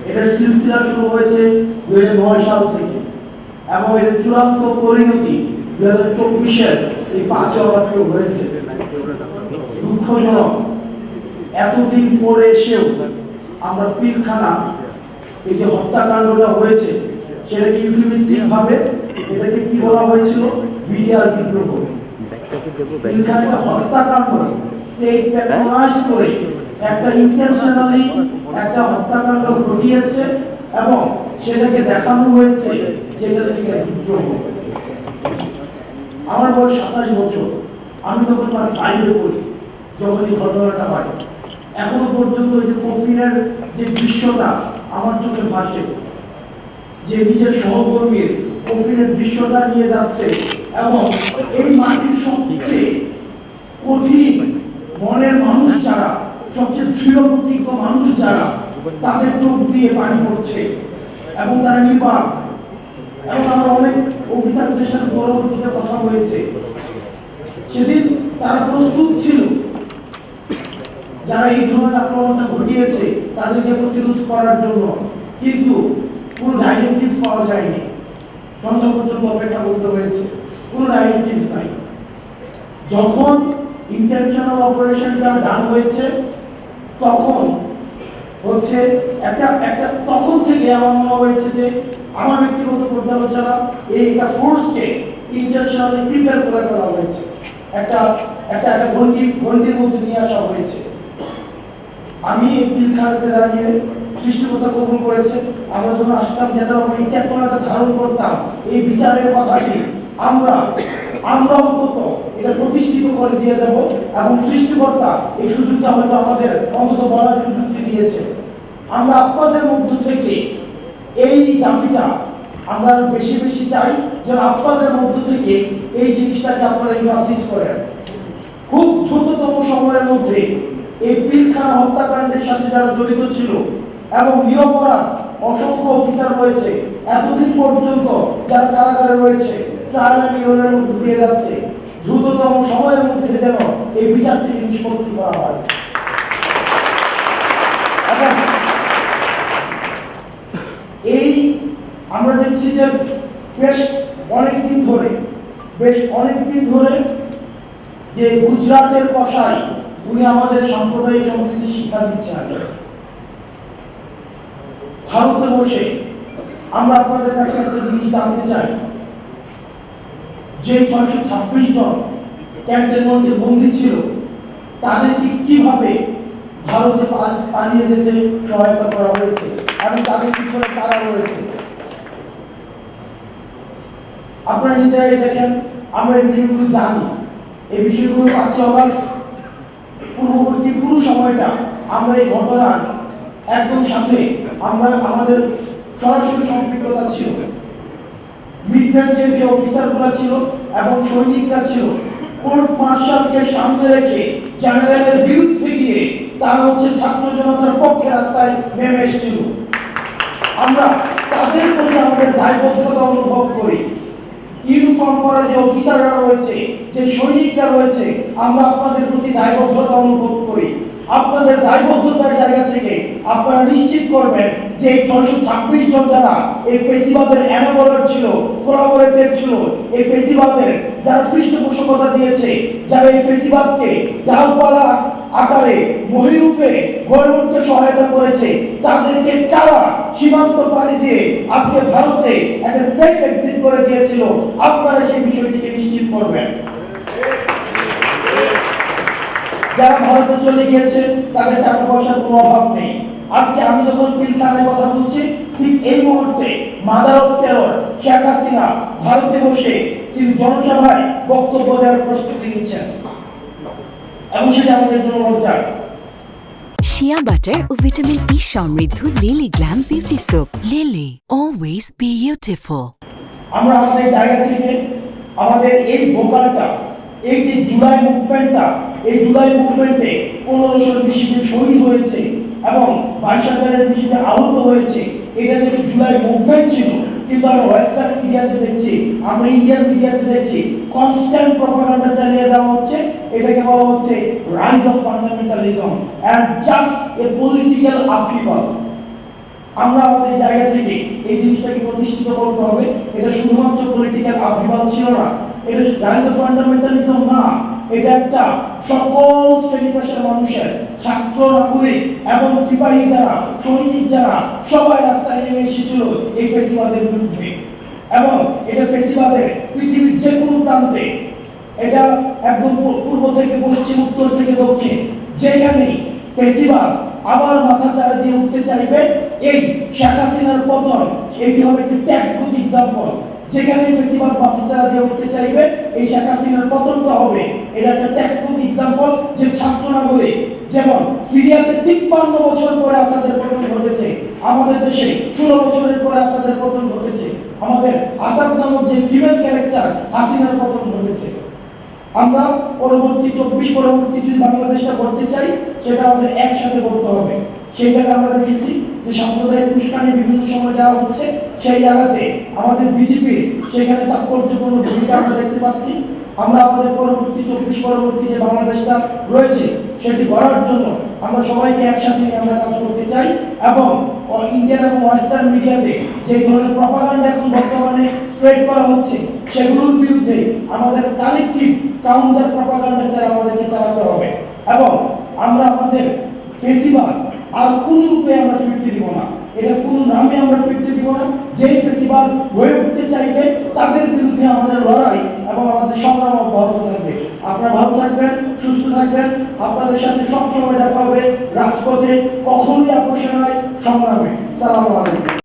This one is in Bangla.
এটার সিলসিলা শুরু হয়েছে 2009 সাল থেকে এবং এর চূড়ান্ত পরিণতি 2024-এর এই 5 অগস্টে হয়েছে। দুঃখজনক, এতদিন পরে এসেও আমরা পিলখানা এই যে হত্যাকাণ্ডটা হয়েছে সেটাকে ইউফেমিস্টিক ভাবে এটাকে কি বলা হয়েছিল, বিডিআর বিদ্রোহ। পিলখানাটা হত্যাকাণ্ড স্টেট প্যাট্রোনাইজ করে একটা ইন্টেনশনালি একটা হত্যাকাণ্ড ঘটিয়েছে এবং সেটাকে দেখানো হয়েছে যেটা থেকে বিদ্রোহ। আমার বয়স 27 বছর, আমি তখন ক্লাস 5-এ পড়ি যখন এই ঘটনাটা হয়। এখনো পর্যন্ত ওই যে কফিনের যে দৃশ্যটা আমার চোখে ভাসে, যে নিজের সহকর্মীর কফিনের দৃশ্যটা নিয়ে যাচ্ছে এবং এই মাটির সবচেয়ে কঠিন মনের মানুষ যারা, সবচেয়ে দৃঢ় প্রতিজ্ঞ মানুষ যারা, তাদের চোখ দিয়ে পানি পড়ছে এবং তারা নির্বাক। এবং আমার অনেক অফিসারদের সাথে পরবর্তীতে কথা হয়েছে, সেদিন তারা প্রস্তুত ছিল যারা এই ধরনের আক্রমণটা ঘটিয়েছে তাদেরকে প্রতিরোধ করার জন্য, কিন্তু কোনো ডাইরেক্টিভস পাওয়া যায়নি। সন্ধ্যা পর্যন্ত অপেক্ষা করতে হয়েছে, কোনো ডাইরেক্টিভস নাই। যখন ইন্টেনশনাল অপারেশনটা ডান হয়েছে তখন হচ্ছে তখন থেকে আমার মনে হয়েছে যে আমার ব্যক্তিগত পর্যালোচনা এইটা ফোর্সকে ইন্টেনশনালি প্রিপেয়ার করে ফেলা হয়েছে, একটা একটা একটা গণ্ডির মধ্যে নিয়ে আসা হয়েছে। আমি এই পিলখানাতে দাঁড়িয়ে সৃষ্টিকর্তা কবুল করেছে, আমরা যখন আসতাম যেন আমরা এই চেতনাটা ধারণ করতাম, এই বিচারের কথাটি আমরা অন্তত এটা প্রতিষ্ঠিত করে দিয়ে যাব এবং সৃষ্টিকর্তা এই সুযোগটা হয়তো আমাদের অন্তত বলার সুযোগটি দিয়েছে। আমরা আপনাদের মধ্য থেকে এই দাবিটা আমরা বেশি বেশি চাই যেন আপনাদের মধ্য থেকে এই জিনিসটাকে আপনারা ইনফাসিস করেন। খুব দ্রুততম সময়ের মধ্যে এই পিলখানা হত্যাকাণ্ডের সাথে যারা জড়িত ছিল এবং নিরপরাধ অসংখ্য অফিসার রয়েছে, এতদিন পর্যন্ত যারা কারাগারে রয়েছে, ট্রায়াল এন্ড এররের মধ্যে দিয়ে যাচ্ছে, দ্রুততম সময়ের মধ্যে যেন এই বিচারটি নিষ্পত্তি করা হয়। এই আমরা দেখছি যে বেশ অনেকদিন ধরে যে গুজরাটের কসাই উনি আমাদের সাম্প্রদায়িক সম্প্রীতি শিক্ষা দিচ্ছেন। ভারতে বসে আমরা আপনাদের কাছে একটা জিনিস জানতে চাই, যে 626 জন ক্যাম্পের মধ্যে বন্দী ছিল তাদেরকে কিভাবে ভারতে পালিয়ে যেতে সহায়তা করা হয়েছে এবং তাদের পিছনে কারা রয়েছে। আপনারা নিজেরাই দেখেন, আমরা এই বিষয়গুলো জানি। এই বিষয়গুলো 5 অগস্ট পূর্ববর্তী পুরো সময়টা আমরা এই ঘটনার একদম সাথে আমরা আমাদের সরাসরি সম্পৃক্ততা ছিল। মিডফিল্ডের যে অফিসারগুলো ছিল এবং সৈনিকরা ছিল, কোর্ট মার্শালকে সামনে রেখে জেনারেলের বিরুদ্ধে গিয়ে তারা হচ্ছে ছাত্র জনতার পক্ষে রাস্তায় নেমে এসেছিল। আমরা তাদের প্রতি আমাদের দায়বদ্ধতা অনুভব করি। ইউনিফর্ম পরা যে অফিসাররা রয়েছে, যে সৈনিকরা রয়েছে, আমরা আপনাদের প্রতি দায়বদ্ধতা অনুভব করি। আপনাদের দায়বদ্ধতার জায়গা থেকে আপনারা নিশ্চিত করবেন যে 626 জন যারা এই ফেসিবাদের এনাবলার ছিল, কোলাবোরেটর ছিল, এই ফেসিবাদের যারা পৃষ্ঠপোষকতা দিয়েছে, যারা এই ফেসিবাদকে ডালপালা আকারে মহিরূপে গড়ে উঠতে সহায়তা করেছে, তাদেরকে কারা সীমান্ত পাড়ি দিয়ে আজকে ভারতে একটা সেফ এক্সিট করে দিয়েছিল, আপনারা সেই বিষয়টিকে নিশ্চিত করবেন। যারা ভারতে চলে গিয়েছে তাদের টাকা পয়সার কোনো অভাব নেই। আজকে আমি যখন পিলখানায় কথা বলছি, ঠিক এই মুহূর্তে mother of terror Sheikh Hasina ভারতে বসে তিনি জনসভায় বক্তব্য দেওয়ার প্রস্তুতি নিচ্ছেন এবং সেটা আমাদের জন্য লজ্জার। শিয়া বাটার ও ভিটামিন ই সমৃদ্ধ lily glam beauty soap. Lily, always beautiful. আমরা আমাদের জায়গা থেকে আমাদের এই ভোকালটা, এই যে জুলাই মুভমেন্টটা, এই জুলাই মুভমেন্টে 1500-এর বেশি শহীদ হয়েছে এবং 22,000-এর বেশি আহত হয়েছে, এটা যে জুলাই মুভমেন্ট ছিল। কিন্তু আমরা ওয়েস্টার্ন মিডিয়াতে দেখছি, আমরা ইন্ডিয়ান মিডিয়াতে দেখছি কনস্ট্যান্ট প্রপাগান্ডা চালিয়ে দেওয়া হচ্ছে। এটাকে বলা হচ্ছে rise of fundamentalism and just a political upheaval. আমরা আমাদের জায়গা থেকে এই জিনিসটাকে প্রতিষ্ঠিত করতে হবে। এটা শুধুমাত্র পলিটিক্যাল আবির্ভাব ছিল না, এটা রাইজ অফ ফান্ডামেন্টালিজম না, এটা একটা সকল শ্রেণী পেশার মানুষের, ছাত্র, নাগরিক এবং সিপাহী যারা, সৈনিক যারা, সবাই রাস্তায় নেমে এসেছিল এই ফেসিবাদের বিরুদ্ধে। এবং এটা ফেসিবাদের পৃথিবীর যে কোনো প্রান্তে, এটা একদম পূর্ব থেকে পশ্চিম, উত্তর থেকে দক্ষিণ, যেখানেই ফেসিবাদ আবার মাথা চাড়া দিয়ে উঠতে চাইবে, এই শেখ হাসিনার পতন এটি হবে একটি টেক্সটবুক এক্সাম্পল। যেখানে ফেসিবাদ মাথা চাড়া দিয়ে উঠতে চাইবে, এই শেখ হাসিনার পতনটা হবে এটা একটা টেক্সটবুক এক্সাম্পল। যে ছাত্র নাগরিক, যেমন সিরিয়াতে 53 বছর পরে আসাদের পতন ঘটেছে, আমাদের দেশে 16 বছরের পরে আসাদের পতন ঘটেছে, আমাদের আসাদ নামক যে ফিমেল ক্যারেক্টার হাসিনার পতন ঘটেছে। আমরা পরবর্তী 24 পরবর্তী যদি বাংলাদেশটা করতে চাই, সেটা আমাদের একসাথে করতে হবে। সেই জায়গায় আমরা দেখেছি যে সাম্প্রদায়িক উস্কানি বিভিন্ন সময় দেওয়া হচ্ছে, সেই জায়গাতে আমাদের বিজেপি সেখানে তাৎপর্যপূর্ণ ভূমিকা আমরা দেখতে পাচ্ছি। আমরা আমাদের পরবর্তী 24 পরবর্তী যে বাংলাদেশটা রয়েছে সেটি গড়ার জন্য আমরা সবাইকে একসাথে নিয়ে আমরা কাজ করতে চাই। এবং ইন্ডিয়ান এবং ওয়েস্টার্ন মিডিয়াতে যে ধরনের প্রপাগান্ডা এখন বর্তমানে স্প্রেড করা হচ্ছে, সেগুলোর বিরুদ্ধে আমাদের কালেকটিভ কাউন্টার প্রপাগান্ডা স্যার আমাদেরকে চালাতে হবে। এবং আমরা আমাদের ফেসিবাদ আর কোন রূপে আমরা ফিরতে দিব না, এটা কোন নামে আমরা ফিরতে দিব না। যেই ফেসিবাদ হয়ে উঠতে চাইবে তাদের বিরুদ্ধে আমাদের লড়াই এবং আমাদের সংগ্রাম অব্যাহত থাকবে। আপনারা ভালো থাকবেন, সুস্থ থাকবেন। আপনাদের সাথে সবসময় দেখা হবে রাজপথে, কখনোই আপোষে নয়, সংগ্রামে। সালামু আলাইকুম।